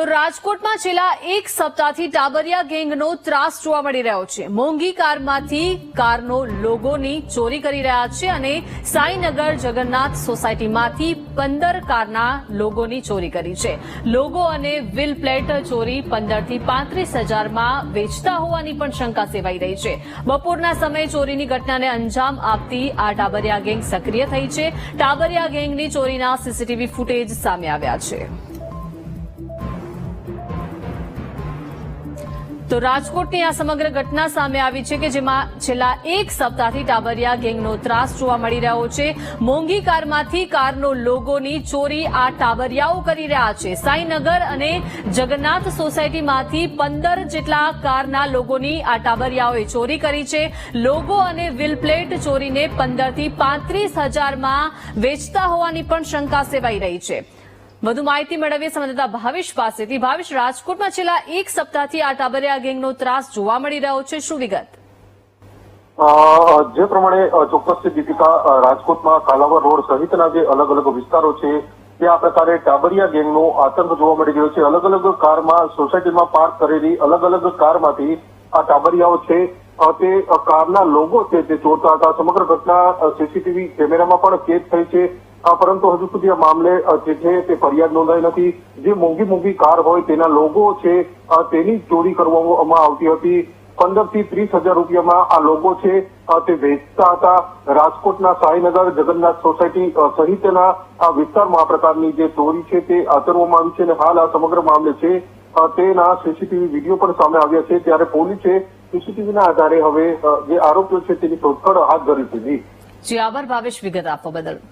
તો રાજકોટમાં છેલ્લા એક સપ્તાહથી ટાબરિયા ગેંગનો ત્રાસ જોવા મળી રહ્યો છે। મોંઘી કારમાંથી કારનો લોગોની ચોરી કરી રહ્યા છે અને સાંઈનગર જગન્નાથ સોસાયટીમાંથી 15 કારના લોગોની ચોરી કરી છે। લોગો અને વ્હીલ પ્લેટ ચોરી 15 થી 35 હજારમાં વેચતા હોવાની પણ શંકા સેવાઈ રહી છે। બપોરના સમયે ચોરીની ઘટનાને અંજામ આપતી આ ટાબરિયા ગેંગ સક્રિય થઈ છે। ટાબરિયા ગેંગની ચોરીના સીસીટીવી ફૂટેજ સામે આવ્યા છે। તો રાજકોટની આ સમગ્ર ઘટના સામે આવી છે કે જેમાં છેલ્લા એક સપ્તાહથી ટાબરિયા ગેંગનો ત્રાસ જોવા મળી રહ્યો છે। મોંઘી કારમાંથી કારનો લોગોની ચોરી આ ટાબરિયાઓ કરી રહ્યા છે। સાંઈનગર અને જગન્નાથ સોસાયટીમાંથી 15 જેટલા કારના લોગોની આ ટાબરિયાઓએ ચોરી કરી છે। લોગો અને વ્હીલ પ્લેટ ચોરીને 15 થી 35 હજારમાં વેચતા હોવાની પણ શંકા સેવાઈ રહી છે। વધુ માહિતી મેળવીએ સંવાદદાતા ભાવેશ પાસેથી। ભાવેશ, રાજકોટમાં છેલ્લા એક સપ્તાહથી આ ટાબરિયા ગેંગનો ત્રાસ જોવા મળી રહ્યો છે, શું વિગત? જે પ્રમાણે ચોક્કસ છે દીપિકા, રાજકોટમાં કાલાવડ રોડ સહિતના જે અલગ અલગ વિસ્તારો છે તે આ પ્રકારે ટાબરિયા ગેંગનો આતંક જોવા મળી રહ્યો છે। અલગ અલગ કારમાં સોસાયટીમાં પાર્ક કરેલી અલગ અલગ કારમાંથી આ ટાબરિયાઓ છે તે કારના લોગો છે તે ચોરતા હતા। સમગ્ર ઘટના સીસીટીવી કેમેરામાં પણ કેદ થઈ છે, પરંતુ હજુ સુધી આ મામલે જે છે તે ફરિયાદ નોંધાઈ નથી। જે મોંઘી કાર હોય તેના લોગો છે તેની ચોરી કરવામાં આવતી હતી। 15 થી 30 હજાર રૂપિયામાં આ લોગો છે તે વેચતા હતા। રાજકોટના સાંઈનગર જગન્નાથ સોસાયટી સહિતના આ વિસ્તારમાં આ પ્રકારની જે ચોરી છે તે આચરવામાં આવી છે અને હાલ આ સમગ્ર મામલે છે તેના સીસીટીવી વિડીયો પણ સામે આવ્યા છે। ત્યારે પોલીસે સીસીટીવીના આધારે હવે જે આરોપીઓ છે તેની શોધખોળ હાથ ધરી છે। જી આભાર ભાવેશ વિગત આપવા બદલ।